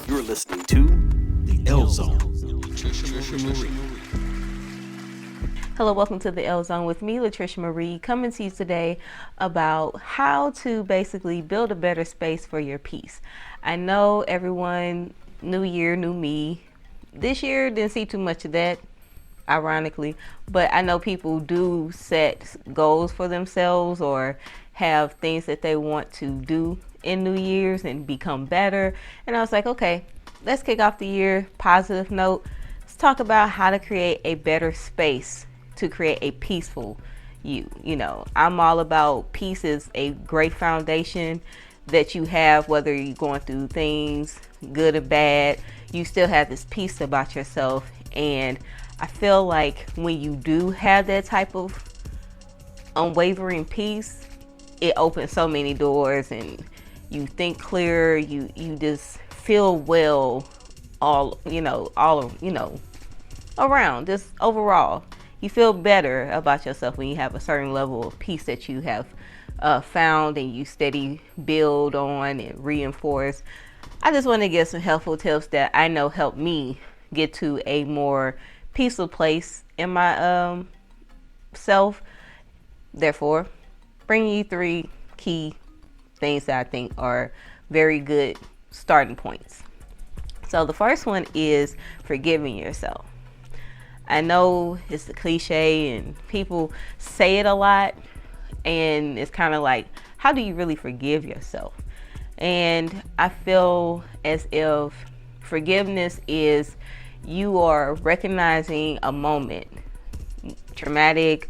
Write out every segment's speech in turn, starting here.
You're listening to The L Zone. Trisha Marie. Hello, welcome to the L Zone with me, Latricia Marie, coming to you today about how to basically build a better space for your peace. I know everyone, new year, new me. This year didn't see too much of that, ironically, but I know people do set goals for themselves or have things that they want to do in New Year's and become better. And I was like, okay, let's kick off the year, positive note. Let's talk about how to create a better space to create a peaceful you. You know, I'm all about peace is a great foundation that you have, whether you're going through things good or bad, you still have this peace about yourself. And I feel like when you do have that type of unwavering peace, it opens so many doors and you think clearer, you just feel well around, just overall. You feel better about yourself when you have a certain level of peace that you have found and you steady build on and reinforce. I just want to give some helpful tips that I know help me get to a more peaceful place in my self. Therefore, bringing you 3 key things that I think are very good starting points. So the first one is forgiving yourself. I know it's a cliche and people say it a lot, and it's kind of like, how do you really forgive yourself? And I feel as if forgiveness is you are recognizing a moment, traumatic,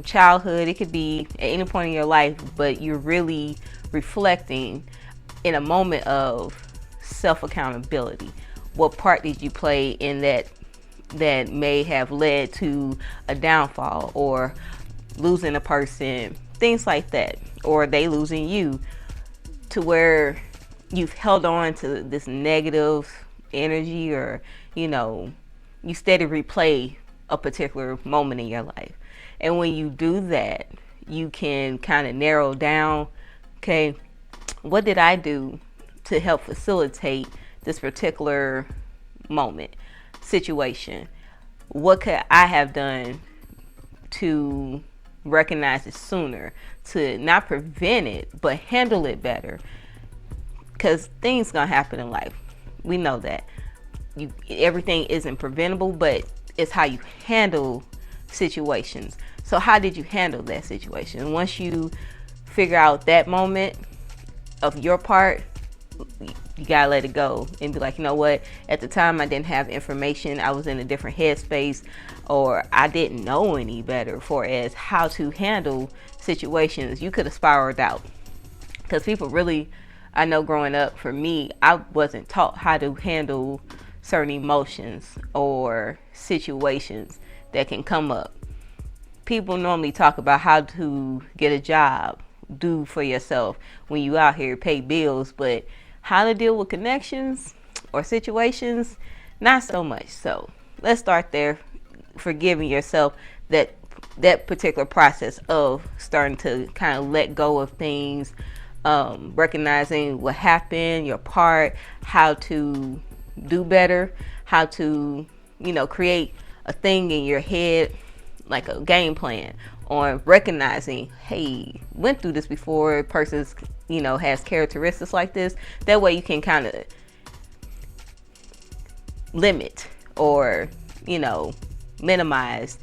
childhood, it could be at any point in your life, but you're really reflecting in a moment of self-accountability. What part did you play in that may have led to a downfall or losing a person, things like that, or they losing you, to where you've held on to this negative energy, or you steady replay a particular moment in your life. And when you do that, you can kind of narrow down, okay, what did I do to help facilitate this particular moment, situation? What could I have done to recognize it sooner, to not prevent it but handle it better? Because things gonna happen in life, we know that. Everything isn't preventable, but it's how you handle situations. So how did you handle that situation? Once you figure out that moment of your part, you gotta let it go and be like, you know what, at the time I didn't have information, I was in a different headspace, or I didn't know any better for as how to handle situations. You could have spiraled out, because people really, I know growing up, for me, I wasn't taught how to handle certain emotions or situations that can come up. People normally talk about how to get a job, do for yourself when you out here, pay bills, but how to deal with connections or situations, not so much. So let's start there, forgiving yourself, that particular process of starting to kind of let go of things, recognizing what happened, your part, how to do better, how to create a thing in your head, like a game plan, on recognizing, hey, went through this before, person's has characteristics like this. That way you can kind of limit or minimize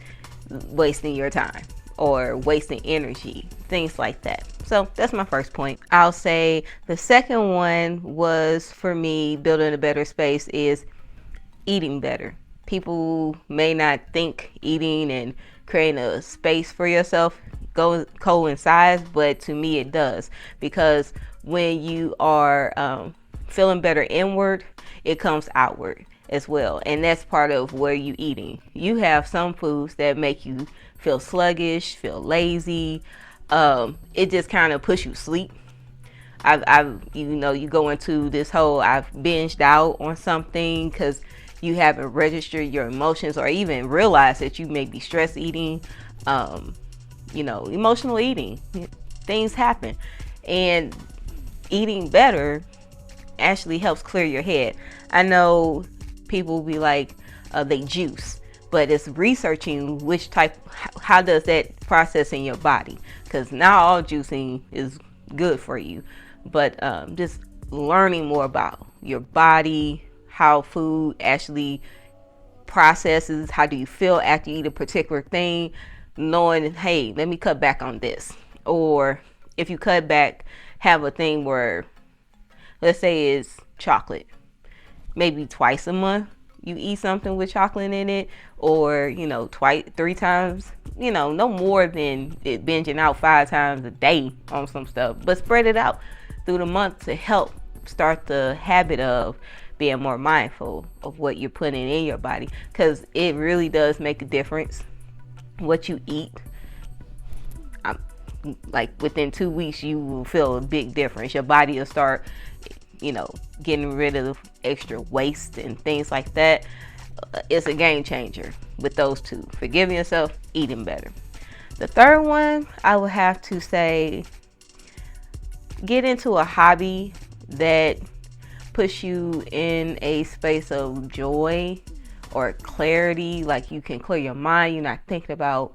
wasting your time or wasting energy, things like that. So that's my first point. I'll say the second one was, for me, building a better space is eating better. People may not think eating and creating a space for yourself coincides, but to me it does, because when you are feeling better inward, it comes outward as well. And that's part of where you eating. You have some foods that make you feel sluggish, feel lazy. It just kind of push you sleep. You go into this whole, I've binged out on something because you haven't registered your emotions or even realized that you may be stress eating, emotional eating. Things happen. And eating better actually helps clear your head. I know people be like, they juice, but it's researching which type, how does that process in your body, because not all juicing is good for you, but just learning more about your body, how food actually processes, how do you feel after you eat a particular thing, knowing, hey, let me cut back on this. Or if you cut back, have a thing where, let's say it's chocolate, maybe twice a month you eat something with chocolate in it, or twice, 3 times, no more than it binging out 5 times a day on some stuff, but spread it out through the month to help start the habit of being more mindful of what you're putting in your body, because it really does make a difference what you eat. Like within 2 weeks you will feel a big difference. Your body will start getting rid of extra waste and things like that. It's a game changer with those two: forgiving yourself, eating better. The third one, I would have to say, get into a hobby that puts you in a space of joy or clarity. Like, you can clear your mind, you're not thinking about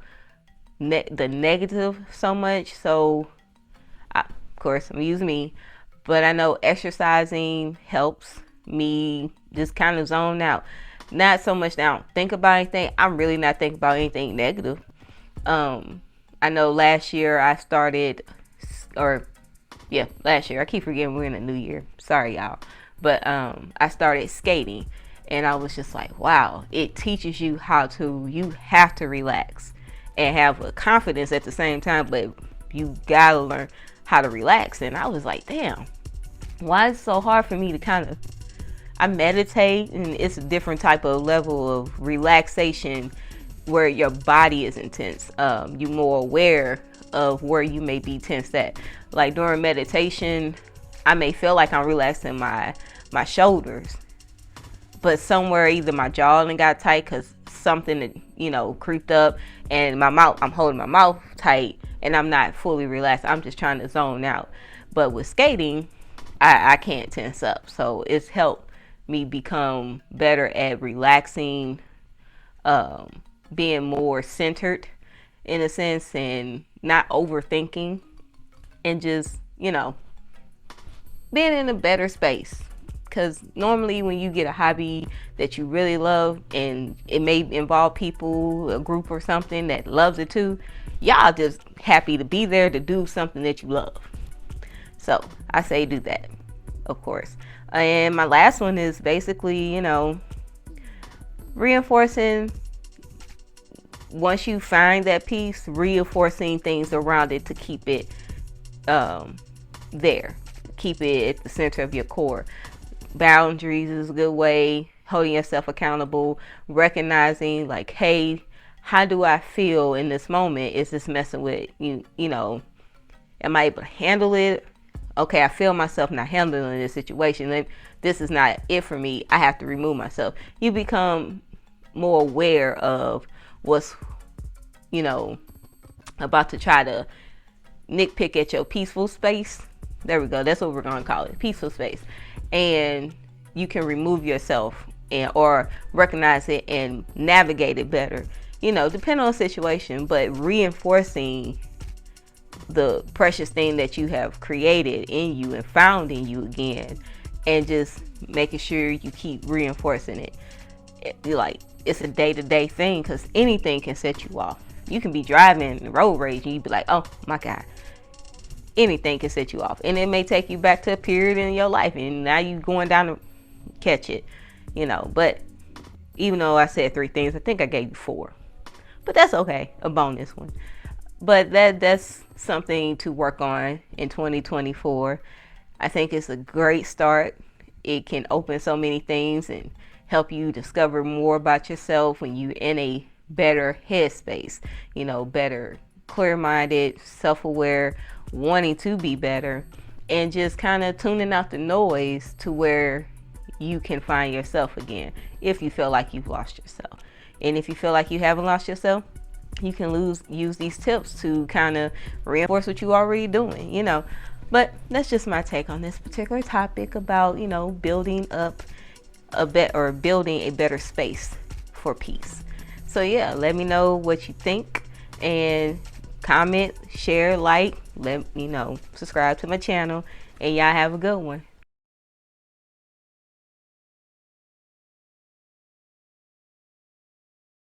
the negative so much. So of course, I'm using me, but I know exercising helps me just kind of zone out. Not so much now think about anything. I'm really not thinking about anything negative. I know last year I started, last year, I keep forgetting we're in a new year, sorry y'all, but I started skating, and I was just like, wow, it teaches you you have to relax and have a confidence at the same time, but you gotta learn how to relax. And I was like, damn, why is it so hard for me to I meditate, and it's a different type of level of relaxation where your body is intense. You're more aware of where you may be tense at. Like during meditation, I may feel like I'm relaxing my shoulders, but somewhere either my jaw got tight because something creeped up, and I'm holding my mouth tight, and I'm not fully relaxed. I'm just trying to zone out. But with skating, I can't tense up, so it's helped me become better at relaxing, being more centered in a sense, and not overthinking, and just being in a better space. Because normally when you get a hobby that you really love, and it may involve people, a group or something that loves it too, y'all just happy to be there to do something that you love. So I say do that, of course. And my last one is basically, reinforcing, once you find that peace, reinforcing things around it to keep it there. Keep it at the center of your core. Boundaries is a good way. Holding yourself accountable. Recognizing, like, hey, how do I feel in this moment? Is this messing with you? Am I able to handle it? Okay, I feel myself not handling this situation, then this is not it for me. I have to remove myself. You become more aware of what's, about to try to nitpick at your peaceful space. There we go. That's what we're going to call it, peaceful space. And you can remove yourself or recognize it and navigate it better, depending on the situation, but reinforcing the precious thing that you have created in you and found in you again, and just making sure you keep reinforcing it. It's a day-to-day thing, because anything can set you off. You can be driving road rage and you be like, oh my God, anything can set you off, and it may take you back to a period in your life, and now you going down to catch it, but even though I said 3 things, I think I gave you 4, but that's okay, a bonus one. But that's something to work on in 2024. I think it's a great start. It can open so many things and help you discover more about yourself when you're in a better headspace, better, clear-minded, self-aware, wanting to be better, and just kind of tuning out the noise to where you can find yourself again if you feel like you've lost yourself. And if you feel like you haven't lost yourself, you can use these tips to kind of reinforce what you're already doing. But that's just my take on this particular topic about, you know, building up building a better space for peace. So yeah, let me know what you think, and comment, share, like, let me know, subscribe to my channel, and y'all have a good one.